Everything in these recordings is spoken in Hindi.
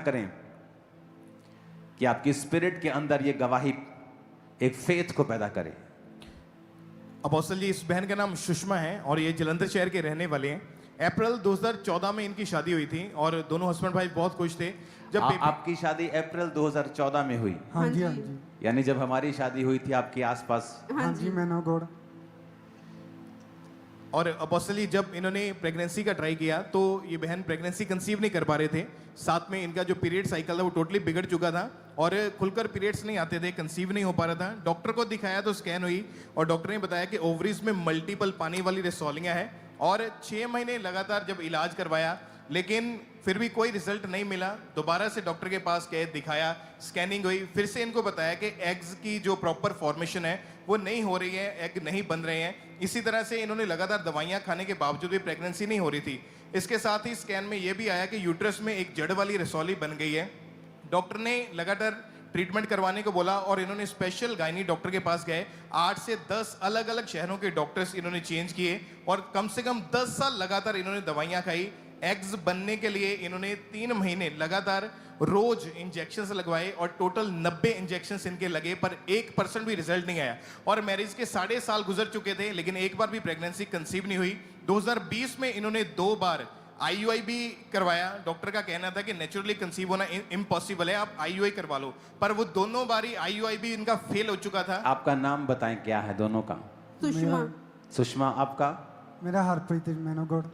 करें कि आपकी स्पिरिट के अंदर ये गवाही एक फेथ को पैदा करे। अपोस्टल जी, इस बहन का नाम सुषमा है और ये जलंधर शहर के रहने वाले हैं। अप्रैल 2014 में इनकी शादी हुई थी और दोनों हस्बैंड वाइफ बहुत खुश थे। जब आपकी शादी अप्रैल 2014 में हुई? हाँ जी, हाँ जी। यानी जब हमारी शादी हुई थी आपके आसपास? हाँ जी, मैनो गॉड। और अपोस्टल जी, जब इन्होंने प्रेगनेंसी का ट्राई किया तो ये बहन प्रेगनेंसी कंसीव नहीं कर पा रहे थे। साथ में इनका जो पीरियड साइकिल था वो टोटली बिगड़ चुका था और खुलकर पीरियड्स नहीं आते थे, कंसीव नहीं हो पा रहा था। डॉक्टर को दिखाया तो स्कैन हुई और डॉक्टर ने बताया कि ओवरीज में मल्टीपल पानी वाली रसौलियाँ हैं और 6 महीने लगातार जब इलाज करवाया लेकिन फिर भी कोई रिजल्ट नहीं मिला। दोबारा से डॉक्टर के पास गए, दिखाया, स्कैनिंग हुई, फिर से इनको बताया कि एग्स की जो प्रॉपर फॉर्मेशन है वो नहीं हो रही है, एग नहीं बन रहे हैं। इसी तरह से इन्होंने लगातार दवाइयां खाने के बावजूद भी प्रेगनेंसी नहीं हो रही थी। इसके साथ ही स्कैन में ये भी आया कि यूट्रस में एक जड़ वाली रसौली बन गई है। डॉक्टर ने लगातार ट्रीटमेंट करवाने को बोला और इन्होंने स्पेशल गायनी डॉक्टर के पास गए। 8 से 10 अलग अलग शहरों के डॉक्टर्स इन्होंने चेंज किए और कम से कम 10 साल लगातार इन्होंने दवाइयां खाई। एग्स बनने के लिए इन्होंने 3 महीने लगातार रोज इंजेक्शंस लगवाए और टोटल 90 इंजेक्शंस इनके लगे पर 1% भी रिजल्ट नहीं आया। और मैरिज के 7.5 साल गुजर चुके थे लेकिन एक बार भी प्रेगनेंसी कंसीव नहीं हुई। 2020 में इन्होंने 2 बार IUI भी करवाया। डॉक्टर का कहना था कि नेचुरली कंसीव होना इम्पॉसिबल है, आप IUI करवा लो, पर वो दोनों बारी IUI भी इनका फेल हो चुका था। आपका नाम बताएं, क्या है दोनों का? सुषमा। सुषमा, आपका? मेरा हरप्रीत मैनो गॉड।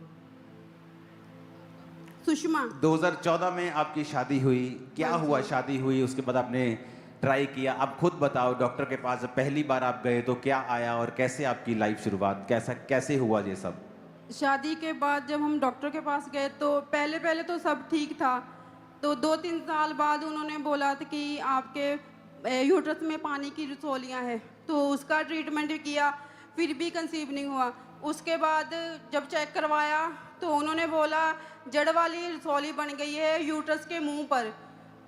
सुषमा। 2014 में आपकी शादी हुई, क्या हुआ? शादी हुई उसके बाद आपने ट्राई किया, आप खुद बताओ। डॉक्टर के पास पहली बार आप गए तो क्या आया और कैसे आपकी लाइफ शुरुआत, कैसे हुआ ये सब? शादी के बाद जब हम डॉक्टर के पास गए तो पहले तो सब ठीक था। तो 2-3 साल बाद उन्होंने बोला था कि आपके यूट्रस में पानी की रसौलियाँ हैं, तो उसका ट्रीटमेंट किया, फिर भी कंसीव नहीं हुआ। उसके बाद जब चेक करवाया तो उन्होंने बोला जड़ वाली रसौली बन गई है यूट्रस के मुंह पर,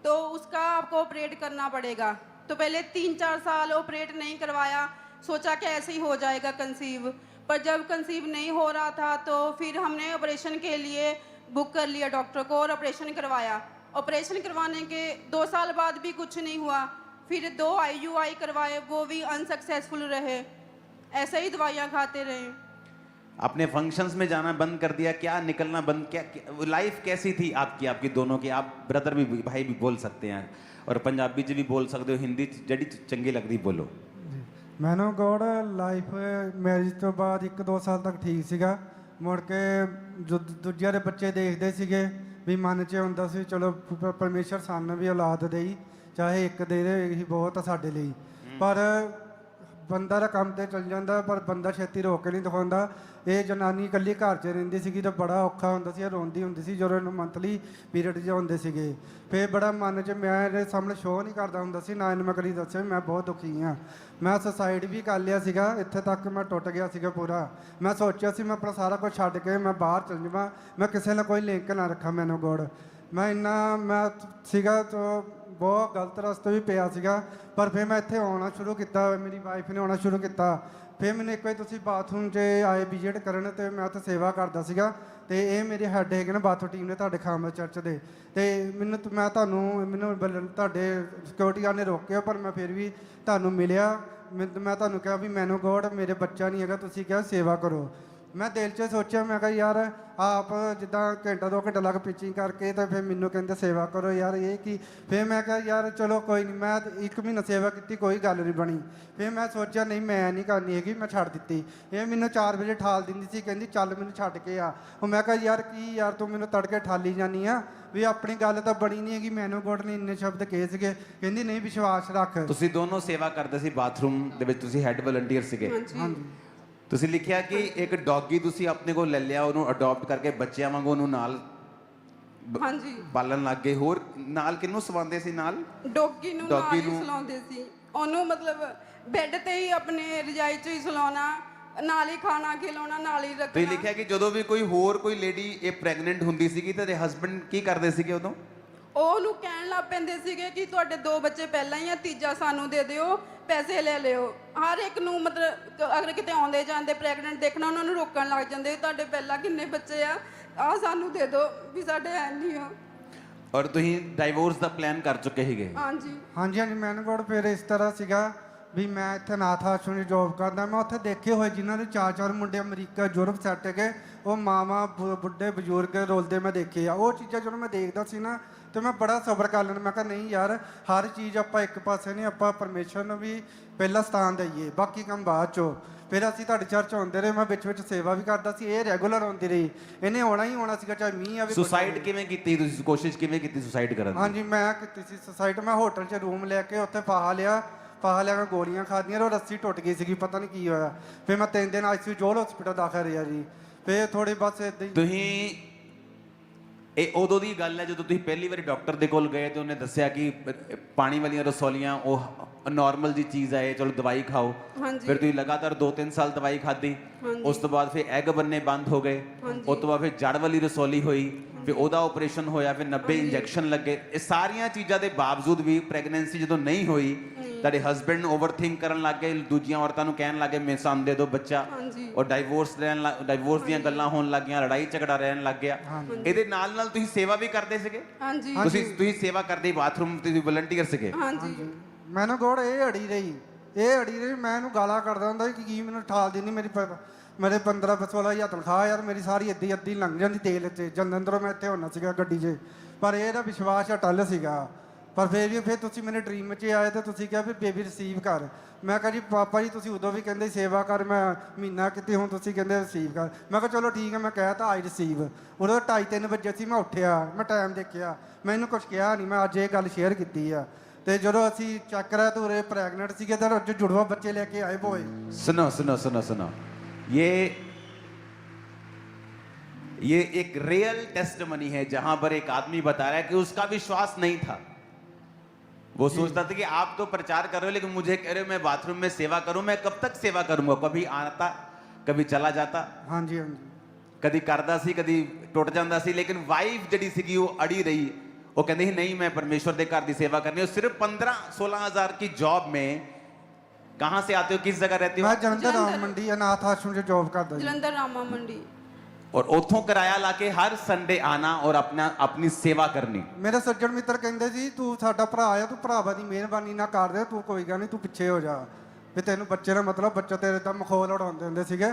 तो उसका आपको ऑपरेट करना पड़ेगा। तो पहले 3-4 साल ऑपरेट नहीं करवाया, सोचा कि ऐसे ही हो जाएगा कंसीव, पर जब कंसीव नहीं हो रहा था तो फिर हमने ऑपरेशन के लिए बुक कर लिया डॉक्टर को और ऑपरेशन करवाया। ऑपरेशन करवाने के 2 साल बाद भी कुछ नहीं हुआ, फिर 2 IUI करवाए, वो भी अनसक्सेसफुल रहे। ऐसे ही दवाइयाँ खाते रहे। आपने फंक्शंस में जाना बंद कर दिया, क्या निकलना बंद, क्या लाइफ कैसी थी आपकी दोनों की? आप ब्रदर भी, भाई भी बोल सकते हैं और पंजाबी जी भी बोल सकते हो, हिंदी जड़ी चंगी लगती बोलो। मैनो गॉड लाइफ मैरिज तो बाद 1-2 साल तक ठीक ਸੀਗਾ। ਮੁੜ ਕੇ ਜੋ ਦੂਜਿਆਂ ਦੇ ਬੱਚੇ ਦੇਖਦੇ ਸੀਗੇ ਵੀ ਮਨ 'ਚ ਹੁੰਦਾ ਸੀ ਚਲੋ ਪਰਮੇਸ਼ਰ ਸਾਨੂੰ ਵੀ ਔਲਾਦ ਦੇਈ, ਚਾਹੇ ਇੱਕ ਦੇ ਦੇ ਇਹੀ ਬਹੁਤ ਆ ਸਾਡੇ ਲਈ। ਪਰ ਬੰਦਾ ਦਾ ਕੰਮ ਤੇ ਚੱਲ ਜਾਂਦਾ ਪਰ ਬੰਦਾ ਛੇਤੀ ਰੋਕ ਕੇ ਨਹੀਂ ਦਿਖਾਉਂਦਾ। ਇਹ ਜਨਾਨੀ ਇਕੱਲੀ ਘਰ 'ਚ ਰਹਿੰਦੀ ਸੀਗੀ ਤਾਂ ਬੜਾ ਔਖਾ ਹੁੰਦਾ ਸੀ, ਰੋਂਦੀ ਹੁੰਦੀ ਸੀ ਜਦੋਂ ਇਹਨੂੰ ਮੰਥਲੀ ਪੀਰੀਅਡ 'ਚ ਹੁੰਦੇ ਸੀਗੇ। ਫਿਰ ਬੜਾ ਮਨ 'ਚ ਮੈਂ ਇਹਦੇ ਸਾਹਮਣੇ ਸ਼ੋਅ ਨਹੀਂ ਕਰਦਾ ਹੁੰਦਾ ਸੀ, ਨਾ ਇਹਨੂੰ ਮੈਂ ਕਦੀ ਦੱਸਿਆ ਮੈਂ ਬਹੁਤ ਦੁਖੀ ਹਾਂ। ਮੈਂ ਸੁਸਾਈਡ ਵੀ ਕਰ ਲਿਆ ਸੀਗਾ, ਇੱਥੇ ਤੱਕ ਮੈਂ ਟੁੱਟ ਗਿਆ ਸੀਗਾ ਪੂਰਾ। ਮੈਂ ਸੋਚਿਆ ਸੀ ਮੈਂ ਆਪਣਾ ਸਾਰਾ ਕੁਝ ਛੱਡ ਕੇ ਮੈਂ ਬਾਹਰ ਚੱਲ ਜਾਵਾਂ, ਮੈਂ ਕਿਸੇ ਨਾਲ ਕੋਈ ਲਿੰਕ ਨਾ ਰੱਖਾਂ। ਮੈਨੂੰ ਗੋਡ ਮੈਂ ਸੀਗਾ ਤਾਂ ਬਹੁਤ ਗਲਤ ਰਸਤੇ ਵੀ ਪਿਆ ਸੀਗਾ, ਪਰ ਫਿਰ ਮੈਂ ਇੱਥੇ ਆਉਣਾ ਸ਼ੁਰੂ ਕੀਤਾ, ਮੇਰੀ ਵਾਈਫ ਨੇ ਆਉਣਾ ਸ਼ੁਰੂ ਕੀਤਾ। ਫਿਰ ਮੈਨੂੰ ਇੱਕ ਵਾਰੀ ਤੁਸੀਂ ਬਾਥਰੂਮ 'ਚ ਆਏ ਵਿਜ਼ਿਟ ਕਰਨ ਅਤੇ ਮੈਂ ਉੱਥੇ ਸੇਵਾ ਕਰਦਾ ਸੀਗਾ ਅਤੇ ਇਹ ਮੇਰੇ ਹੈੱਡ ਹੈਗੇ ਨੇ ਬਾਥਰੂਮ ਟੀਮ ਨੇ ਤੁਹਾਡੇ ਖਾਮਰ ਚਰਚ ਦੇ, ਅਤੇ ਮੈਨੂੰ ਤੁਹਾਡੇ ਸਿਕਿਉਰਿਟੀ ਗਾਰਡ ਨੇ ਰੋਕਿਆ ਪਰ ਮੈਂ ਫਿਰ ਵੀ ਤੁਹਾਨੂੰ ਮਿਲਿਆ। ਮੈਂ ਤੁਹਾਨੂੰ ਕਿਹਾ ਵੀ ਮੈਨੂੰ ਗੋਡ ਮੇਰੇ ਬੱਚਾ ਨਹੀਂ ਹੈਗਾ, ਤੁਸੀਂ ਕਿਹਾ ਸੇਵਾ ਕਰੋ। ਮੈਂ ਦਿਲ 'ਚ ਸੋਚਿਆ, ਮੈਂ ਕਿਹਾ ਯਾਰ ਆਪ ਜਿੱਦਾਂ ਘੰਟਾ 2 ਘੰਟਾ ਲੱਗ ਪਿਚਿੰਗ ਕਰਕੇ ਤਾਂ ਫਿਰ ਮੈਨੂੰ ਕਹਿੰਦੇ ਸੇਵਾ ਕਰੋ ਯਾਰ, ਇਹ ਕੀ। ਫਿਰ ਮੈਂ ਕਿਹਾ ਯਾਰ ਚਲੋ ਕੋਈ ਨਹੀਂ, ਮੈਂ 1 ਮਹੀਨਾ ਸੇਵਾ ਕੀਤੀ, ਕੋਈ ਗੱਲ ਨਹੀਂ ਬਣੀ। ਫਿਰ ਮੈਂ ਸੋਚਿਆ ਨਹੀਂ ਮੈਂ ਨਹੀਂ ਕਰਨੀ ਹੈਗੀ, ਮੈਂ ਛੱਡ ਦਿੱਤੀ। ਇਹ ਮੈਨੂੰ 4 ਵਜੇ ਠਾਲ ਦਿੰਦੀ ਸੀ, ਕਹਿੰਦੀ ਚੱਲ ਮੈਨੂੰ ਛੱਡ ਕੇ ਆ। ਉਹ ਮੈਂ ਕਿਹਾ ਯਾਰ ਕੀ ਯਾਰ ਤੂੰ ਮੈਨੂੰ ਤੜਕੇ ਠਾਲੀ ਜਾਂਦੀ ਆ ਵੀ ਆਪਣੀ ਗੱਲ ਤਾਂ ਬਣੀ ਨਹੀਂ ਹੈਗੀ। ਮੈਨੂੰ ਗੋਡ ਨੇ ਇੰਨੇ ਸ਼ਬਦ ਕਹੇ ਸੀਗੇ, ਕਹਿੰਦੀ ਨਹੀਂ ਵਿਸ਼ਵਾਸ ਰੱਖ। ਤੁਸੀਂ ਦੋਨੋਂ ਸੇਵਾ ਕਰਦੇ ਸੀ ਬਾਥਰੂਮ ਦੇ ਵਿੱਚ, ਤੁਸੀਂ ਹੈੱਡ ਵਲੰਟੀਅਰ ਸੀਗੇ। ਹਾਂਜੀ। ਤੁਸੀਂ ਲਿਖਿਆ ਕਿ ਇੱਕ ਡੌਗੀ ਤੁਸੀਂ ਆਪਣੇ ਕੋਲ ਲੈ ਲਿਆ, ਉਹਨੂੰ ਅਡਾਪਟ ਕਰਕੇ ਬੱਚਿਆਂ ਵਾਂਗੂ ਉਹਨੂੰ ਨਾਲ ਹਾਂਜੀ ਪਾਲਣ ਲੱਗ ਗਏ। ਹੋਰ ਨਾਲ ਕਿਹਨੂੰ ਸਵਾਉਂਦੇ ਸੀ? ਨਾਲ ਡੌਗੀ ਨੂੰ ਨਾਲ ਹੀ ਸੁਲਾਉਂਦੇ ਸੀ। ਉਹਨੂੰ ਮਤਲਬ ਬੈੱਡ ਤੇ ਹੀ ਆਪਣੇ ਰਜਾਈ 'ਚ ਹੀ ਸੁਲਾਉਣਾ, ਨਾਲ ਹੀ ਖਾਣਾ ਖਿਲਾਉਣਾ, ਨਾਲ ਹੀ ਰੱਖਣਾ। ਤੁਸੀਂ ਲਿਖਿਆ ਕਿ ਜਦੋਂ ਵੀ ਕੋਈ ਲੇਡੀ ਇਹ ਪ੍ਰੈਗਨੈਂਟ ਹੁੰਦੀ ਸੀਗੀ ਤਾਂ ਇਹਦੇ ਹਸਬੰਡ ਕੀ ਕਰਦੇ ਸੀਗੇ ਉਦੋਂ? ਉਹਨੂੰ ਕਹਿਣ ਲੱਗ ਪੈਂਦੇ ਸੀਗੇ ਕਿ ਤੁਹਾਡੇ 2 ਬੱਚੇ ਪਹਿਲਾਂ ਹੀ ਆ, ਤੀਜਾ ਸਾਨੂੰ ਦੇ ਦਿਓ, ਪੈਸੇ ਲੈ ਲਿਓ। ਹਰ ਇੱਕ ਨੂੰ ਮਤਲਬ ਅਗਰ ਕਿਤੇ ਆਉਂਦੇ ਜਾਂਦੇ ਪ੍ਰੈਗਨੈਂਟ ਦੇਖਣਾ, ਉਹਨਾਂ ਨੂੰ ਰੋਕਣ ਲੱਗ ਜਾਂਦੇ, ਤੁਹਾਡੇ ਪਹਿਲਾਂ ਕਿੰਨੇ ਬੱਚੇ ਆ, ਆਹ ਸਾਨੂੰ ਦੇ ਦਿਓ ਵੀ ਸਾਡੇ ਹੈ ਨਹੀਂ ਆ। ਔਰ ਤੁਸੀਂ ਡਾਈਵੋਰਸ ਦਾ ਪਲਾਨ ਕਰ ਚੁੱਕੇ ਸੀਗੇ। ਹਾਂਜੀ ਹਾਂਜੀ ਹਾਂਜੀ ਮੈਨਗੋੜ ਫਿਰ ਇਸ ਤਰ੍ਹਾਂ ਸੀਗਾ ਵੀ ਮੈਂ ਇੱਥੇ ਅਨਾਥ ਆਸ਼ਰਮ 'ਚ ਜੋਬ ਕਰਦਾ। ਮੈਂ ਉੱਥੇ ਦੇਖੇ ਹੋਏ ਜਿਨ੍ਹਾਂ ਦੇ 4-4 ਮੁੰਡੇ ਅਮਰੀਕਾ ਯੂਰਪ ਸੈੱਟ ਗਏ, ਉਹ ਮਾਵਾਂ ਬੁੱਢੇ ਬਜ਼ੁਰਗ ਰੋਲਦੇ ਮੈਂ ਦੇਖੇ ਆ। ਉਹ ਚੀਜ਼ਾਂ ਜਦੋਂ ਮੈਂ ਦੇਖਦਾ ਸੀ ਨਾ ਤੇ ਮੈਂ ਬੜਾ ਸਬਰ ਕਰ ਲੈਂਦਾ। ਮੈਂ ਕਿਹਾ ਨਹੀਂ ਯਾਰ, ਹਰ ਚੀਜ਼ ਆਪਾਂ ਇੱਕ ਪਾਸੇ ਨਹੀਂ, ਆਪਾਂ ਪਰਮੇਸ਼ਰ ਨੂੰ ਵੀ ਪਹਿਲਾ ਸਥਾਨ ਦਈਏ, ਬਾਕੀ ਕੰਮ ਬਾਅਦ 'ਚੋਂ। ਫਿਰ ਅਸੀਂ ਤੁਹਾਡੀ ਚਰਚ ਆਉਂਦੇ ਰਹੇ, ਮੈਂ ਵਿੱਚ ਵਿੱਚ ਸੇਵਾ ਵੀ ਕਰਦਾ ਸੀ। ਇਹ ਰੈਗੂਲਰ ਆਉਂਦੀ ਰਹੀ, ਇਹਨੇ ਆਉਣਾ ਹੀ ਆਉਣਾ ਸੀਗਾ, ਚਾਹੇ ਮੀਂਹ ਆਵੇ। ਸੁਸਾਈਡ ਕਿਵੇਂ ਕੀਤੀ ਤੁਸੀਂ, ਕੋਸ਼ਿਸ਼ ਕਿਵੇਂ ਕੀਤੀ ਸੁਸਾਈਡ ਕਰਨ ਦੀ? ਹਾਂਜੀ ਮੈਂ ਕੀਤੀ ਸੀ ਸੁਸਾਈਡ। ਮੈਂ ਹੋਟਲ 'ਚ ਰੂਮ ਲੈ ਕੇ ਉੱਥੇ ਫਾਹਾ ਲਿਆ ਕੇ ਗੋਲੀਆਂ ਖਾਧੀਆਂ, ਉਹ ਰੱਸੀ ਟੁੱਟ ਗਈ ਸੀਗੀ, ਪਤਾ ਨਹੀਂ ਕੀ ਹੋਇਆ। ਫਿਰ ਮੈਂ 3 ਦਿਨ ਆਈਸੀਯੂ ਜੋਲ ਹਸਪੀਟਲ ਦਾਖਲ ਰਿਹਾ ਜੀ। ਫਿਰ ਥੋੜੀ ਬਸ ਇਦਾਂ ਹੀ। ਤੁਸੀਂ ਇਹ ਉਦੋਂ ਦੀ ਗੱਲ ਹੈ ਜਦੋਂ ਤੁਸੀਂ ਪਹਿਲੀ ਵਾਰੀ ਡਾਕਟਰ ਦੇ ਕੋਲ ਗਏ ਤੇ ਉਹਨੇ ਦੱਸਿਆ ਕਿ ਪਾਣੀ ਵਾਲੀਆਂ ਰਸੌਲੀਆਂ ਉਹ ਨਾਰਮਲ ਜੀ ਚੀਜ਼ ਹੈ, ਚਲੋ ਦਵਾਈ ਖਾਓ। ਹਾਂਜੀ। ਫਿਰ ਤੁਸੀਂ ਲਗਾਤਾਰ 2-3 ਸਾਲ ਦਵਾਈ ਖਾਧੀ। ਹਾਂਜੀ। ਉਸ ਤੋਂ ਬਾਅਦ ਫਿਰ ਐਗ ਬੰਨੇ ਬੰਦ ਹੋ ਗਏ। ਹਾਂਜੀ। ਉਸ ਤੋਂ ਬਾਅਦ ਫਿਰ ਜੜ ਵਾਲੀ ਰਸੌਲੀ ਹੋਈ, ਫਿਰ ਉਹਦਾ ਆਪਰੇਸ਼ਨ ਹੋਇਆ, ਫਿਰ 90 ਇੰਜੈਕਸ਼ਨ ਲੱਗੇ। ਇਹ ਸਾਰੀਆਂ ਚੀਜ਼ਾਂ ਦੇ ਬਾਵਜੂਦ ਵੀ ਪ੍ਰੈਗਨੈਂਸੀ ਜਦੋਂ ਨਹੀਂ ਹੋਈ, ਤੁਹਾਡੇ ਹਸਬੰਡ ਨੂੰ ਓਵਰਥਿੰਕ ਕਰਨ ਲੱਗ ਗਏ, ਦੂਜੀਆਂ ਔਰਤਾਂ ਨੂੰ ਕਹਿਣ ਲੱਗੇ ਮੇਰੇ ਸਾਹਮਣੇ ਦੇ ਦਿਓ ਬੱਚਾ, ਹਾਂਜੀ। ਔਰ ਡਾਈਵੋਰਸ ਦੀਆਂ ਗੱਲਾਂ ਹੋਣ ਲੱਗੀਆਂ, ਲੜਾਈ ਝਗੜਾ ਰਹਿਣ ਲੱਗ ਗਿਆ। ਇਹਦੇ ਨਾਲ ਨਾਲ ਤੁਸੀਂ ਸੇਵਾ ਵੀ ਕਰਦੇ ਸੀਗੇ? ਹਾਂਜੀ ਤੁਸੀਂ ਸੇਵਾ ਕਰਦੇ, ਬਾਥਰੂਮ ਤੁਸੀਂ ਵਲੰਟੀਅਰ ਸੀਗੇ? ਹਾਂਜੀ ਮੈਨੂੰ ਗੋੜ ਇਹ ਅੜੀ ਰਹੀ, ਇਹ ਅੜੀ ਰਹੀ। ਮੈਂ ਇਹਨੂੰ ਗਾਲਾਂ ਕੱਢਦਾ ਹੁੰਦਾ ਕਿ ਕੀ ਮੈਨੂੰ ਠਾਲ ਦਿੰਦੀ। ਮੇਰੇ 15-16 ਹਜ਼ਾਰ ਤਨਖਾਹ ਯਾਰ, ਮੇਰੀ ਸਾਰੀ ਅੱਧੀ ਲੰਘ ਜਾਂਦੀ ਤੇਲ 'ਚ। ਜਲੰਧਰੋਂ ਮੈਂ ਇੱਥੇ ਹੋਣਾ ਸੀਗਾ ਗੱਡੀ 'ਚ, ਪਰ ਇਹਦਾ ਵਿਸ਼ਵਾਸ ਅਟੱਲ ਸੀਗਾ। ਪਰ ਫਿਰ ਤੁਸੀਂ ਮੇਰੇ ਡ੍ਰੀਮ 'ਚ ਆਏ ਤੇ ਤੁਸੀਂ ਕਿਹਾ ਵੀ ਬੇਬੀ ਰਿਸੀਵ ਕਰ। ਮੈਂ ਕਿਹਾ ਜੀ ਪਾਪਾ ਜੀ ਤੁਸੀਂ ਉਦੋਂ ਵੀ ਕਹਿੰਦੇ ਸੇਵਾ ਕਰ, ਮੈਂ ਮਹੀਨਾ ਕਿਤੇ, ਹੁਣ ਤੁਸੀਂ ਕਹਿੰਦੇ ਰਿਸੀਵ ਕਰ। ਮੈਂ ਕਿਹਾ ਚਲੋ ਠੀਕ ਹੈ, ਮੈਂ ਕਹਿ ਤਾ ਆਈ ਰਿਸੀਵ। ਉਦੋਂ 2:30-3 ਵਜੇ ਸੀ, ਮੈਂ ਉੱਠਿਆ, ਮੈਂ ਟਾਈਮ ਦੇਖਿਆ, ਮੈਨੂੰ ਕੁਝ ਕਿਹਾ ਨਹੀਂ। ਮੈਂ ਅੱਜ ਇਹ ਗੱਲ ਸ਼ੇਅਰ ਕੀਤੀ ਆ। ਤੇ ਜਦੋਂ ਅਸੀਂ ਚੈੱਕ ਕਰਾਇਆ ਤਾਂ ਉਰੇ ਪ੍ਰੈਗਨੈਂਟ ਸੀਗੇ ਤੇ ਅੱਜ ਜੁੜਵਾ ਬੱਚੇ ਲੈ ਕੇ ਆਏ ਬੋਏ। सुनो, ये एक रियल टेस्टमनी है जहां पर एक आदमी बता रहा है कि उसका विश्वास नहीं था। वो सोचता था कि आप तो प्रचार कर रहे हो, लेकिन मुझे कह रहे हो मैं बाथरूम में सेवा करूं, मैं कब तक सेवा करूंगा? कभी आता, कभी चला जाता, ਹਾਂਜੀ ਹਾਂਜੀ कभी करदा सी, कभी टुट जांदा सी। लेकिन वाइफ जड़ी सीगी वो अड़ी रही। वो कहते ही नहीं मैं परमेश्वर दे घर दी सेवा करनी है। सिर्फ 15-16 हज़ार की जॉब में, कहां से आते हो, किस जगह रहते हो? ਮੈਂ ਜਲੰਧਰ ਰਾਮ ਮੰਡੀ ਅਨਾਥ ਆਸ਼ਰਮ 'ਚ ਜੋਬ ਕਰਦਾ ਜੀ। जलंधर रामा मंडी। और उथों किराया लाके हर संडे आना और अपनी सेवा करनी। ਮੇਰੇ ਸੱਜਣ ਮਿੱਤਰ ਕਹਿੰਦੇ ਸੀ ਤੂੰ ਸਾਡਾ ਭਰਾ ਆ, ਤੂੰ ਭਰਾਵਾ ਦੀ ਮਿਹਰਬਾਨੀ ਨਾ ਕਰ ਦੇ, ਤੂੰ ਕੋਈ ਗੱਲ ਨਹੀਂ, ਤੂੰ ਪਿੱਛੇ ਹੋ ਜਾ, ਵੀ ਤੈਨੂੰ ਬੱਚੇ ਦਾ ਮਤਲਬ ਬੱਚਾ ਤੇਰੇ ਦਾ ਮਖੌਲ ਉਡਾਉਂਦੇ ਹੁੰਦੇ ਸੀਗੇ।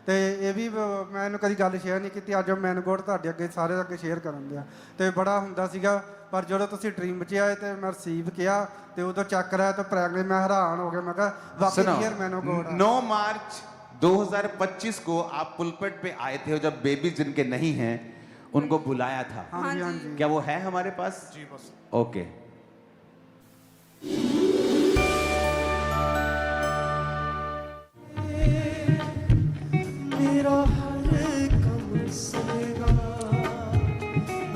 ਤੇ ਇਹ ਵੀ ਮੈਂ ਇਹਨੂੰ ਕਦੀ ਗੱਲ ਸ਼ੇਅਰ ਨਹੀਂ ਕੀਤੀ, ਅੱਜ ਮੈਂ ਗੋੜ ਤੁਹਾਡੇ ਅੱਗੇ ਸਾਰੇ ਅੱਗੇ ਸ਼ੇਅਰ ਕਰਨ ਦਿਆ। ਤੇ ਬੜਾ ਹੁੰਦਾ ਸੀਗਾ, ਪਰ ਜਦੋਂ ਤੁਸੀਂ ਡ੍ਰੀਮ 'ਚ ਆਏ ਤੇ ਮੈਂ ਰਿਸੀਵ ਕਿਹਾ ਤੇ ਉਦੋਂ ਚੱਕ ਰਿਹਾ ਤੇ ਪ੍ਰੈਗਨੈਂਟ, ਮੈਂ ਹੈਰਾਨ ਹੋ ਗਿਆ। ਮੈਂ ਕਿਹਾ ਵਾਕਈ ਰੀਅਲ ਮੈਨੂੰ ਗੋੜ। 9 मार्च 2025 को आप पुलपट पे आए थे और जब बेबी जिनके नहीं हैं उनको बुलाया था। ਹਾਂਜੀ हाँ ਹਾਂਜੀ क्या वो है हमारे पास? जी बस। ओके। मेरा हर कम सहेगा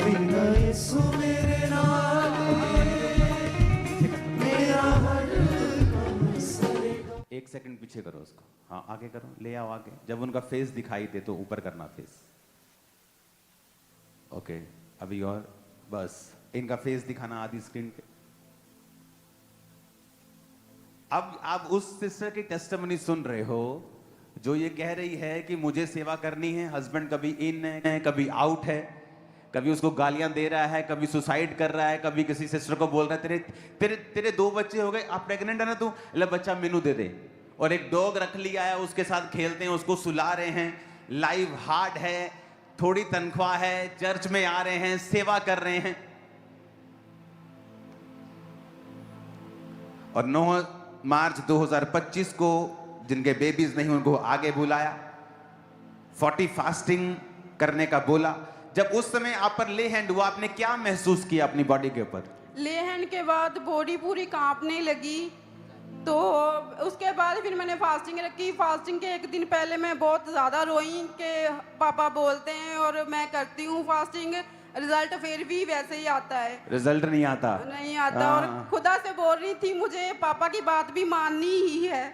बिना यीशु मेरे नाल मेरा हर कम सहेगा। एक सेकंड पीछे करो उसको, हाँ आगे करो, ले आओ आगे। जब उनका फेस दिखाई दे तो ऊपर करना फेस। ओके, अभी और बस इनका फेस दिखाना आधी स्क्रीन पे। अब आप उस सिस्टर की टेस्टिमनी सुन रहे हो जो ये कह रही है कि मुझे सेवा करनी है। हस्बैंड कभी इन है, कभी आउट है, कभी उसको गालियां दे रहा है, कभी सुसाइड कर रहा है, कभी किसी सिस्टर को बोल रहा है तेरे तेरे तेरे 2 बच्चे हो गए, आप प्रेग्नेंट है ना तू, ले बच्चा मेनू दे दे। और एक डॉग रख लिया है, उसके साथ खेलते हैं, उसको सुला रहे हैं। लाइव हार्ट है, थोड़ी तनख्वाह है, चर्च में आ रहे हैं, सेवा कर रहे हैं। और 9 मार्च 2025 को जिनके बेबीज नहीं उनको आगे बुलाया, 40 फास्टिंग करने का बोला। जब उस समय आप पर ले हैंड हुआ, आपने क्या महसूस किया अपनी बॉडी के ऊपर? ले हैंड के बाद बॉडी पूरी कांपने लगी। तो उसके बाद फिर मैंने फास्टिंग रखी। फास्टिंग के 1 दिन पहले मैं बहुत ज़्यादा रोई कि पापा बोलते हैं और मैं करती हूँ फास्टिंग, रिजल्ट फिर भी वैसे ही आता है, रिजल्ट नहीं आता। नहीं आता। और खुदा से बोल रही थी मुझे पापा की बात भी माननी ही है,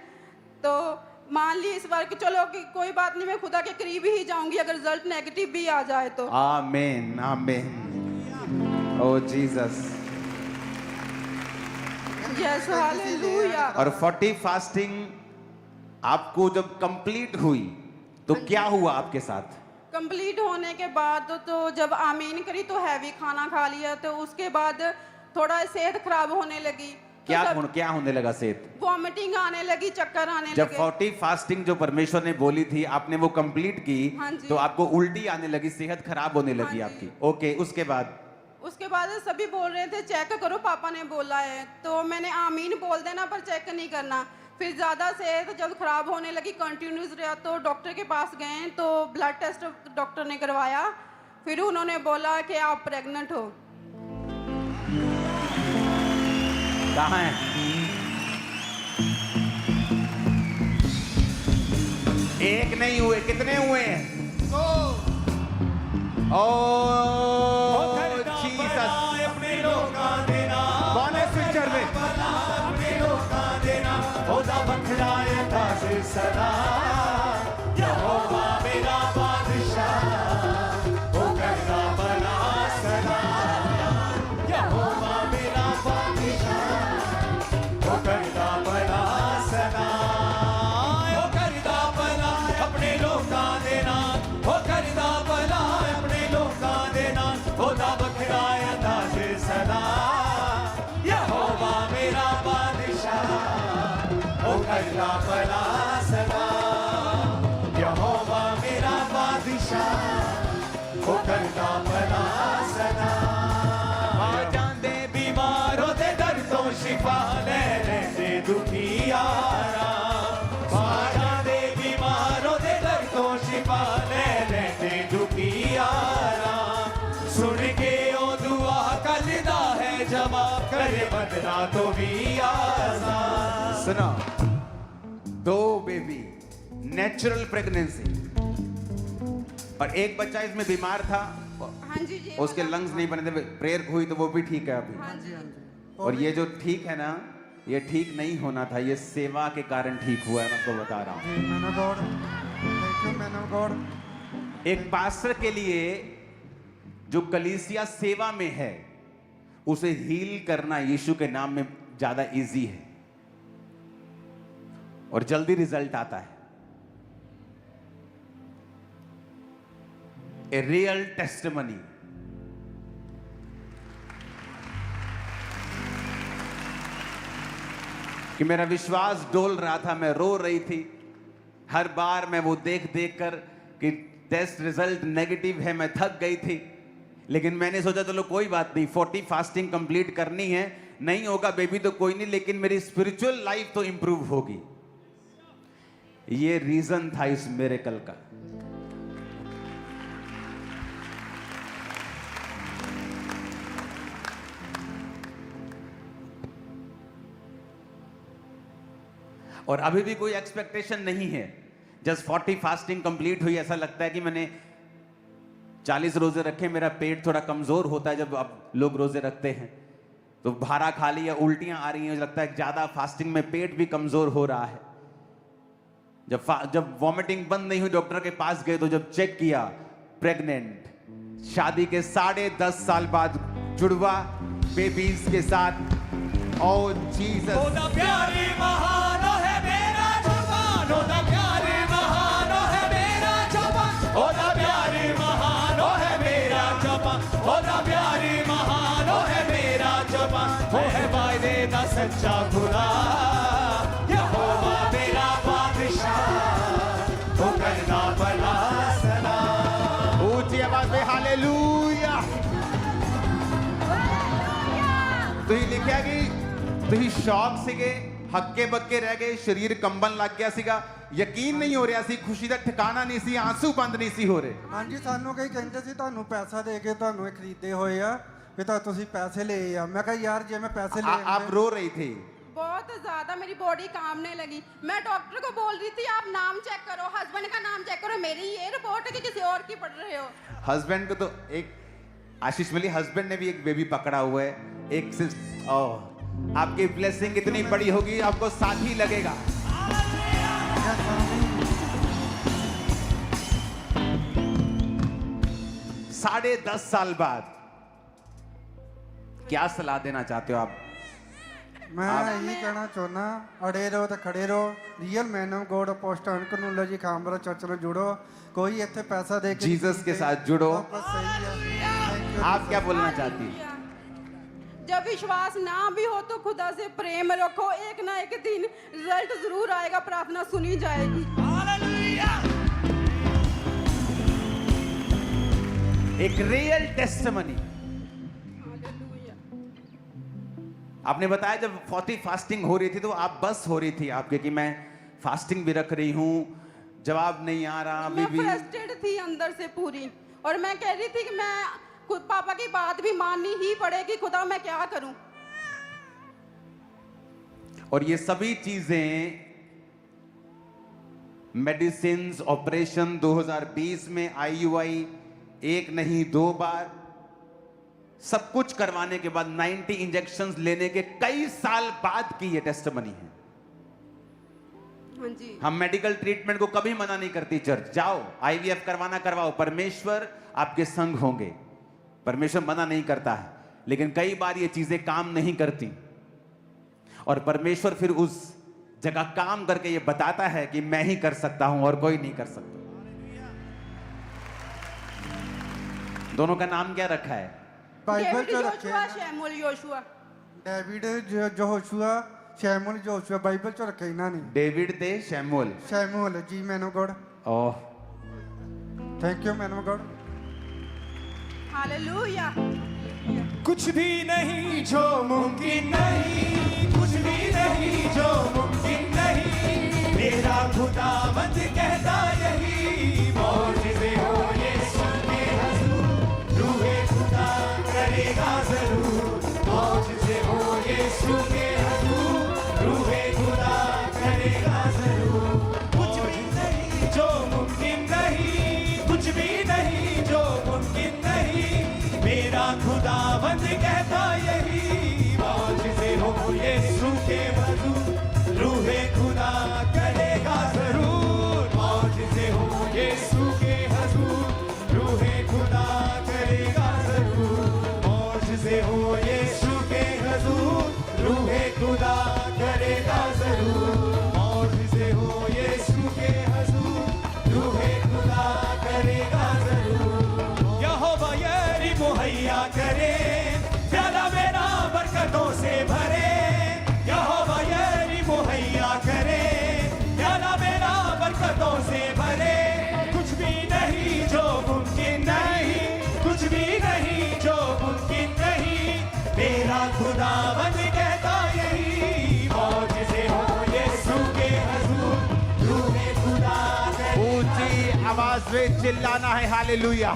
तो मान ली इस बार कि चलो कि कोई बात नहीं, मैं खुदा के करीब ही जाऊंगी अगर रिजल्ट नेगेटिव भी आ जाए तो। आमीन आमीन। ओ जीसस। Yes hallelujah. और 40 फास्टिंग आपको जब कंप्लीट हुई तो क्या हुआ आपके साथ? कंप्लीट होने के बाद तो जब आमीन करी तो हैवी खाना खा लिया, तो उसके बाद थोड़ा सेहत खराब होने लगी। क्या होने लगा सेहत? वॉमिटिंग आने लगी, चक्कर आने जब लगे। 40 फास्टिंग जो परमेश्वर ने बोली थी आपने वो कंप्लीट की, हाँ जी। तो आपको उल्टी आने लगी, सेहत खराब होने लगी हाँ जी। आपकी। ओके, उसके बाद उसके बाद सभी बोल रहे थे चेक करो, पापा ने बोला है, तो मैंने आमीन बोल देना पर चेक नहीं करना। फिर ज़्यादा सेहत जब खराब होने लगी, कंटिन्यूस रहा, तो डॉक्टर के पास गए, तो ब्लड टेस्ट डॉक्टर ने करवाया। फिर उन्होंने बोला कि आप प्रेग्नेंट हो। कहाँ है? एक नहीं हुए, कितने हुए हैं? ओह जीसस, अपने लोका देना कौन है स्विचर में? अपने लोका देना ओदा बखलाए ताज सदा यहोवा मेरा बादशाह ओ करदा भला सदा यहोवा मेरा बादशाह ओ करदा भला सदा ओ करदा भला अपने लोका देना ओ करदा भला अपने लोका देना ओदा बखलाए ताज सदा यहोवा मेरा बादशाह ओ करदा भला सदा यहोवा मेरा बादशाह ओ करदा भला सदा जांदे बीमारों दे दर्दों शिफा ले लेंदे दुखियारा जांदे बीमारों दे दर्दों शिफा ले लेंदे दुखियारा सुन के ओ दुआ करदा है जवाब करे बदला तो भी आसान। सुनो, 2 बेबी, नेचुरल प्रेगनेंसी, और एक बच्चा इसमें बीमार था, हाँ जी जी। उसके लंग्स नहीं बने थे, प्रेयर हुई तो वो भी ठीक है अभी। हाँ जी। और ये जो ठीक है ना, ये ठीक नहीं होना था, ये सेवा के कारण ठीक हुआ है, मैं आपको बता रहा हूँ। जी man of God, thank you man of God. एक पास्टर के लिए जो कलीसिया सेवा में है, उसे हील करना यीशु के नाम में ज्यादा इजी है और जल्दी रिजल्ट आता है। A real testimony. कि मेरा विश्वास डोल रहा था, मैं रो रही थी हर बार, मैं वो देख देख कर कि टेस्ट रिजल्ट नेगेटिव है, मैं थक गई थी। लेकिन मैंने सोचा चलो कोई बात नहीं, 40 फास्टिंग कंप्लीट करनी है, नहीं होगा बेबी तो कोई नहीं, लेकिन मेरी स्पिरिचुअल लाइफ तो इंप्रूव होगी। ये रीजन था इस मिरेकल का। और अभी भी कोई एक्सपेक्टेशन नहीं है, जस्ट 40 फास्टिंग कंप्लीट हुई, ऐसा लगता है कि मैंने 40 रोजे रखे, मेरा पेट थोड़ा कमजोर होता है जब अब लोग रोजे रखते हैं, तो भारा खा लिया, उल्टियां आ रही हैं, लगता है ज्यादा फास्टिंग में पेट भी कमजोर हो रहा है। जब वॉमिटिंग बंद नहीं हुई, डॉक्टर के पास गए तो जब चेक किया, प्रेग्नेंट, शादी के 10.5 साल बाद जुड़वा बेबीज के साथ। ओ जीसस, ओदा प्यारे महान है मेरा जवान ओदा प्यारे महान है मेरा जवान ओदा प्यारे महान है मेरा जवान ओदा प्यारे महान है मेरा जवान वो है वायदे दा सच्चा खुदा यहोवा मेरा बादशाह वो करदा भला सदा। ऊंची आवाज में हालेलुया। ਤੁਸੀਂ ਲਿਖਿਆ ਕਿ ਤੁਸੀਂ ਸ਼ੌਕ ਸੀਗੇ, ਹੱਕੇ ਬੱਕੇ ਰਹਿ ਗਏ, ਸਰੀਰ ਕੰਬਣ ਲੱਗ ਗਿਆ ਸੀਗਾ, ਯਕੀਨ ਨਹੀਂ ਹੋ ਰਿਹਾ ਸੀ, ਖੁਸ਼ੀ ਦਾ ਠਿਕਾਣਾ ਨਹੀਂ ਸੀ, ਆਂਸੂ ਬੰਦ ਨਹੀਂ ਸੀ ਹੋ ਰਹੇ। ਹਾਂਜੀ ਸਾਨੂੰ ਕਈ ਕਹਿੰਦੇ ਸੀ ਤੁਹਾਨੂੰ ਪੈਸਾ ਦੇ ਕੇ ਤੁਹਾਨੂੰ ਇਹ ਖਰੀਦੇ ਹੋਏ ਆ, ਵੀ ਤਾਂ ਤੁਸੀਂ ਪੈਸੇ ਲਏ ਆ। ਮੈਂ ਕਿਹਾ ਯਾਰ ਜੇ ਮੈਂ ਪੈਸੇ ਲਏ आप रो रही थी। बहुत ज्यादा मेरी बॉडी कांपने लगी। मैं डॉक्टर को बोल रही थी आप नाम चेक करो, हस्बैंड का नाम चेक करो, मेरी ये रिपोर्ट है कि किसी और की पढ़ रहे हो। हस्बैंड को तो एक आशीष मिली, हस्बैंड ने भी एक बेबी पकड़ा हुआ है, एक आपकी ब्लेसिंग इतनी बड़ी होगी आपको साथी लगेगा। साढ़े 10 साल बाद क्या सलाह देना चाहते हो आप? ਮੈਂ ਇਹੀ ਕਹਿਣਾ ਚਾਹੁੰਦਾ, ਅੜੇ ਰਹੋ ਤੇ ਖੜੇ ਰਹੋ। Real man of God apostle ਅਨਕਨੂਲਾ ਜੀ ਖਾਮਰਾ ਚਰਚ ਨਾਲ जुड़ो। कोई ਇੱਥੇ पैसा दे के जीसस के साथ जुड़ो। बस सही है। Thank you। आप क्या बोलना चाहती हैं? जब विश्वास ना भी हो तो खुदा से प्रेम रखो, एक ना एक दिन रिजल्ट जरूर आएगा, प्रार्थना सुनी जाएगी। एक रियल टेस्टिमनी। आपने बताया जब 40 फास्टिंग हो रही थी तो आप बस हो रही थी आपके कि मैं फास्टिंग भी रख रही हूँ, जवाब नहीं आ रहा अभी मैं भी। फ्रस्ट्रेट थी अंदर से पूरी, और मैं कह रही थी कि मैं खुद पापा की बात भी माननी ही पड़ेगी, खुदा मैं क्या करूं। और ये सभी चीजें मेडिसिन ऑपरेशन 2020 में IUI 1 नहीं 2 बार सब कुछ करवाने के बाद 90 इंजेक्शंस लेने के कई साल बाद की ये टेस्टिमनी है। हाँ जी। हम मेडिकल ट्रीटमेंट को कभी मना नहीं करती चर्च, जाओ IVF करवाना करवाओ, परमेश्वर आपके संग होंगे, परमेश्वर मना नहीं करता है। लेकिन कई बार ये चीजें काम नहीं करती और परमेश्वर फिर उस जगह काम करके ये बताता है कि मैं ही कर सकता हूं और कोई नहीं कर सकता। दोनों का नाम क्या रखा है? बाइबल डेविड च योशुआ, रखे Samuel Joshua. David Joshua Samuel Joshua Bible च रखे इन्हां ने। डेविड ते Samuel. Samuel ji man of God. Oh thank you man of God. Hallelujah. कुछ भी नहीं जो मुमकिन नहीं, कुछ भी नहीं जो मुमकिन नहीं, मेरा खुदावंद कहता यही, मौजिज़े हो यीशु के हुजूर, रूहे खुदा करेगा जरूर, मौजिज़े हो यीशु के हुजूर, रूहे खुदा करेगा जरूर। कुछ भी नहीं जो मुमकिन नहीं, कुछ भी नहीं जो मुमकिन नहीं, मेरा खुदावंद कहता यही, मौजिज़े हो यीशु के हुजूर, रूहे खुदा करेगा जरूर, मौजिज़े हो यीशु के हुजूर, रूहे खुदा करेगा जरूर, मौजिज़े हो यीशु के हुजूर, रूहे खुदा करेगा जरूर, मौजिज़े हो यीशु के हुजूर, रूहे खुदा करेगा जरूर। यहोवा यारी मुहैया करे, प्याला मेरा बरकतों से भरे, यहोवा यारी मुहैया करे, प्याला मेरा बरकतों से भरे, कुछ भी नहीं जो मुमकिन नहीं, कुछ भी नहीं जो मुमकिन नहीं, मेरा खुदावंद कहता यही, मौजिज़े हो यीशु के हुजूर, रूहे खुदा करे। ऊंची आवाज में चिल्लाना है hallelujah.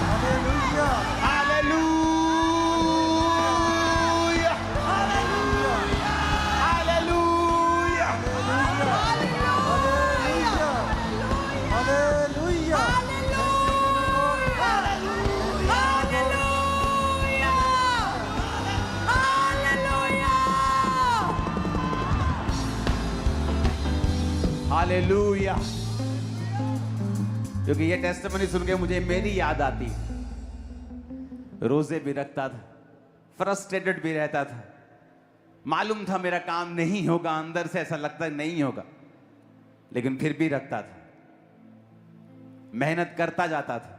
Hallelujah hallelujah hallelujah hallelujah hallelujah hallelujah. क्योंकि ये टेस्टिमनी सुन के मुझे मेरी याद आती, रोजे भी रखता था, फ्रस्ट्रेटेड भी रहता था, मालूम था मेरा काम नहीं होगा, अंदर से ऐसा लगता नहीं होगा, लेकिन फिर भी रखता था, मेहनत करता जाता था।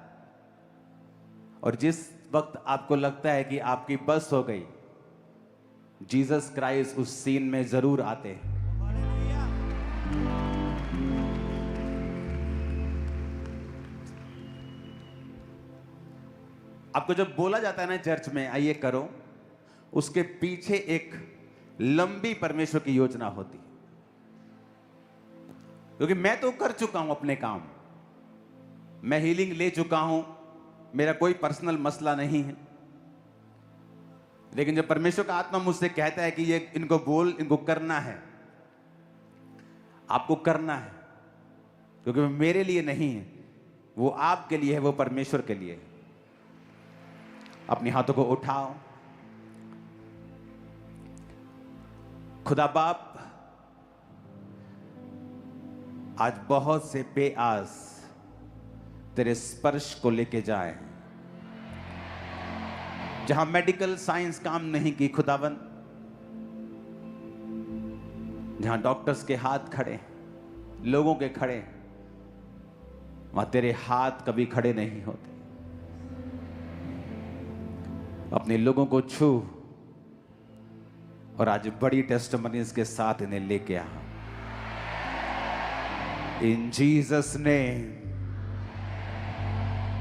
और जिस वक्त आपको लगता है कि आपकी बस हो गई, जीसस क्राइस्ट उस सीन में जरूर आते हैं। आपको जब बोला जाता है ना चर्च में आइए करो, उसके पीछे एक लंबी परमेश्वर की योजना होती है। क्योंकि मैं तो कर चुका हूं अपने काम, मैं हीलिंग ले चुका हूं, मेरा कोई पर्सनल मसला नहीं है। लेकिन जब परमेश्वर का आत्मा मुझसे कहता है कि ये इनको बोल, इनको करना है, आपको करना है, क्योंकि वो मेरे लिए नहीं है, वो आपके लिए है, वो परमेश्वर के लिए है। अपने हाथों को उठाओ। खुदा बाप, आज बहुत से बेआस तेरे स्पर्श को लेके जाए, जहां मेडिकल साइंस काम नहीं की खुदावन, जहां डॉक्टर्स के हाथ खड़े, लोगों के खड़े, वहां तेरे हाथ कभी खड़े नहीं होते। अपने लोगों को छू और आज बड़ी टेस्टिमनीज के साथ इन्हें लेके आ। इन जीसस नेम,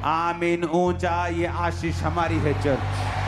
आमीन। ऊंचा ये आशीष हमारी है चर्च।